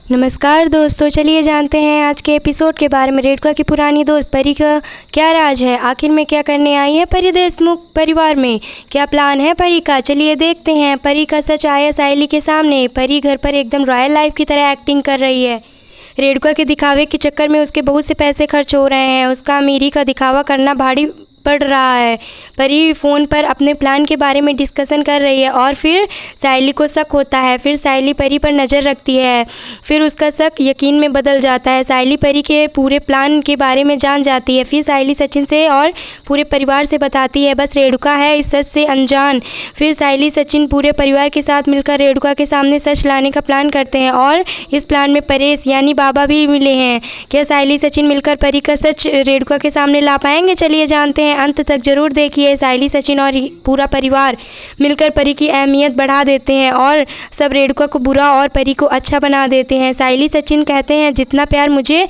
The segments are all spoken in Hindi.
नमस्कार दोस्तों, चलिए जानते हैं आज के एपिसोड के बारे में। रेणुका की पुरानी दोस्त परी का क्या राज है, आखिर में क्या करने आई है परी देशमुख परिवार में, क्या प्लान है परी का, चलिए देखते हैं। परी का सच आया सायली के सामने। परी घर पर एकदम रॉयल लाइफ की तरह एक्टिंग कर रही है। रेणुका के दिखावे के चक्कर में उसके बहुत से पैसे खर्च हो रहे हैं। उसका अमीरी का दिखावा करना भारी पड़ रहा है। परी फ़ोन पर अपने प्लान के बारे में डिस्कशन कर रही है और फिर सायली को शक होता है। फिर सायली परी पर नज़र रखती है, फिर उसका शक यकीन में बदल जाता है। सायली परी के पूरे प्लान के बारे में जान जाती है। फिर सायली सचिन से और पूरे परिवार से बताती है, बस रेणुका है इस सच से अनजान। फिर सायली सचिन पूरे परिवार के साथ मिलकर रेणुका के सामने सच लाने का प्लान करते हैं और इस प्लान में परेश यानी बाबा भी मिले हैं। क्या सायली सचिन मिलकर परी का सच रेणुका के सामने ला पाएंगे, चलिए जानते हैं। अंत तक जरूर देखिए। सायली सचिन और पूरा परिवार मिलकर परी की अहमियत बढ़ा देते हैं और सब रेणुका को बुरा और परी को अच्छा बना देते हैं। सायली सचिन कहते हैं, जितना प्यार मुझे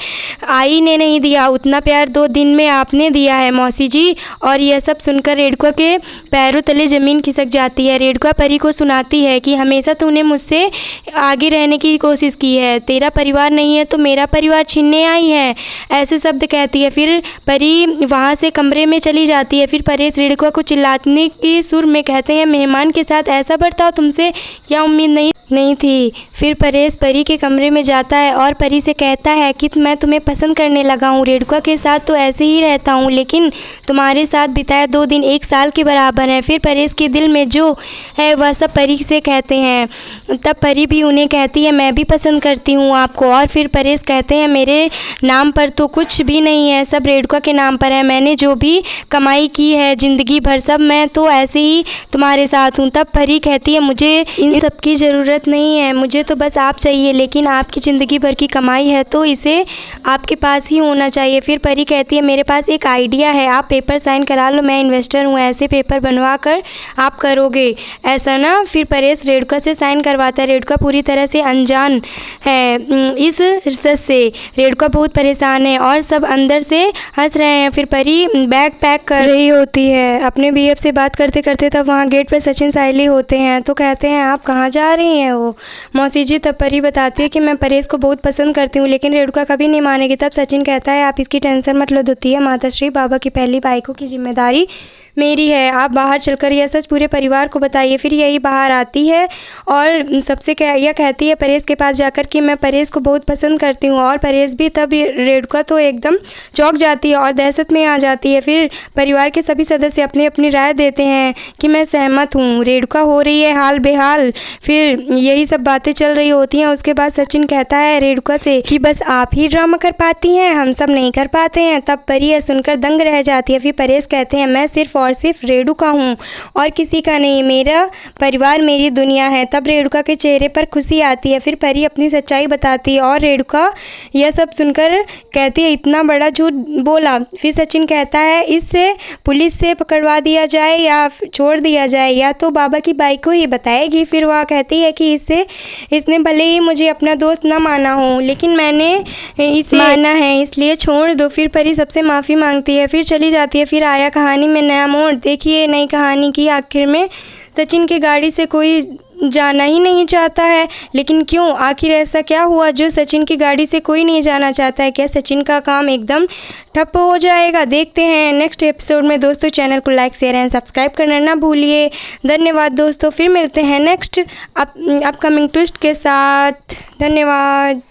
आई ने नहीं दिया उतना प्यार 2 दिन में आपने दिया है मौसी जी। और यह सब सुनकर रेणुका के पैरों तले ज़मीन खिसक जाती है। रेणुका परी को सुनाती है कि हमेशा तूने मुझसे आगे रहने की कोशिश की है, तेरा परिवार नहीं है तो मेरा परिवार छीनने आई है, ऐसे शब्द कहती है। फिर परी वहाँ से कमरे में चली जाती है। फिर परेश रेणुका को चिल्लाने की सुर में कहते हैं, मेहमान के साथ ऐसा बर्ताव तुमसे क्या उम्मीद नहीं थी। फिर परेश परी के कमरे में जाता है और परी से कहता है कि मैं तुम्हें पसंद करने लगा हूँ। रेणुका के साथ तो ऐसे ही रहता हूँ, लेकिन तुम्हारे साथ बिताए 2 दिन 1 साल के बराबर हैं। फिर परेश के दिल में जो है वह सब परी से कहते हैं। तब परी भी उन्हें कहती है, मैं भी पसंद करती हूँ आपको। और फिर परेश कहते हैं, मेरे नाम पर तो कुछ भी नहीं है, सब रेणुका के नाम पर है। मैंने जो भी कमाई की है ज़िंदगी भर सब मैं तो ऐसे ही तुम्हारे साथ हूँ। तब परी कहती है, मुझे इन सब की ज़रूरत नहीं है, मुझे तो बस आप चाहिए, लेकिन आपकी ज़िंदगी भर की कमाई है तो इसे आपके पास ही होना चाहिए। फिर परी कहती है, मेरे पास एक आइडिया है, आप पेपर साइन करा लो, मैं इन्वेस्टर हूँ, ऐसे पेपर बनवा कर आप करोगे ऐसा ना। फिर परेश रेणुका से साइन करवाता है। रेणुका पूरी तरह से अनजान है इस सच से। रेणुका बहुत परेशान है और सब अंदर से हंस रहे हैं। फिर परी बैग पैक कर रही होती है अपने बीएफ से बात करते करते। तब वहाँ गेट पर सचिन सायली होते हैं तो कहते हैं, आप कहाँ जा रही हैं वो मौसी जी। तब परी बताती है कि मैं परेश को बहुत पसंद करती हूँ, लेकिन रेणुका कभी नहीं मानेगी। तब सचिन कहता है, आप इसकी टेंशन मत लो, होती है माताश्री, बाबा की पहली बाइकों की जिम्मेदारी मेरी है, आप बाहर चलकर यह सच पूरे परिवार को बताइए। फिर यही बाहर आती है और सबसे यह कहती है परेश के पास जाकर कि मैं परेश को बहुत पसंद करती हूँ। और परेश भी तब रेणुका तो एकदम चौंक जाती है और दहशत में आ जाती है। फिर परिवार के सभी सदस्य अपनी अपनी राय देते हैं कि मैं सहमत हूँ। रेणुका हो रही है हाल बेहाल। फिर यही सब बातें चल रही होती हैं। उसके बाद सचिन कहता है रेणुका से कि बस आप ही ड्रामा कर पाती हैं, हम सब नहीं कर पाते हैं। तब परी यह सुनकर दंग रह जाती है। फिर परेश कहते हैं, मैं सिर्फ और सिर्फ रेणुका हूँ और किसी का नहीं, मेरा परिवार मेरी दुनिया है। तब रेणुका के चेहरे पर खुशी आती है। फिर परी अपनी सच्चाई बताती है और रेणुका यह सब सुनकर कहती है, इतना बड़ा झूठ बोला। फिर सचिन कहता है, इससे पुलिस से पकड़वा दिया जाए या छोड़ दिया जाए, या तो बाबा की बाइक को ही बताएगी। फिर वह कहती है कि इसने भले ही मुझे अपना दोस्त ना माना हो, लेकिन मैंने इसे माना है, इसलिए छोड़ दो। फिर परी सबसे माफ़ी मांगती है, फिर चली जाती है। फिर आया कहानी में नया मोड़। देखिए नई कहानी की आखिर में सचिन की गाड़ी से कोई जाना ही नहीं चाहता है, लेकिन क्यों, आखिर ऐसा क्या हुआ जो सचिन की गाड़ी से कोई नहीं जाना चाहता है। क्या सचिन का काम एकदम ठप्प हो जाएगा, देखते हैं नेक्स्ट एपिसोड में। दोस्तों चैनल को लाइक शेयर एंड सब्सक्राइब करना ना भूलिए। धन्यवाद दोस्तों, फिर मिलते हैं नेक्स्ट अपकमिंग ट्विस्ट के साथ। धन्यवाद।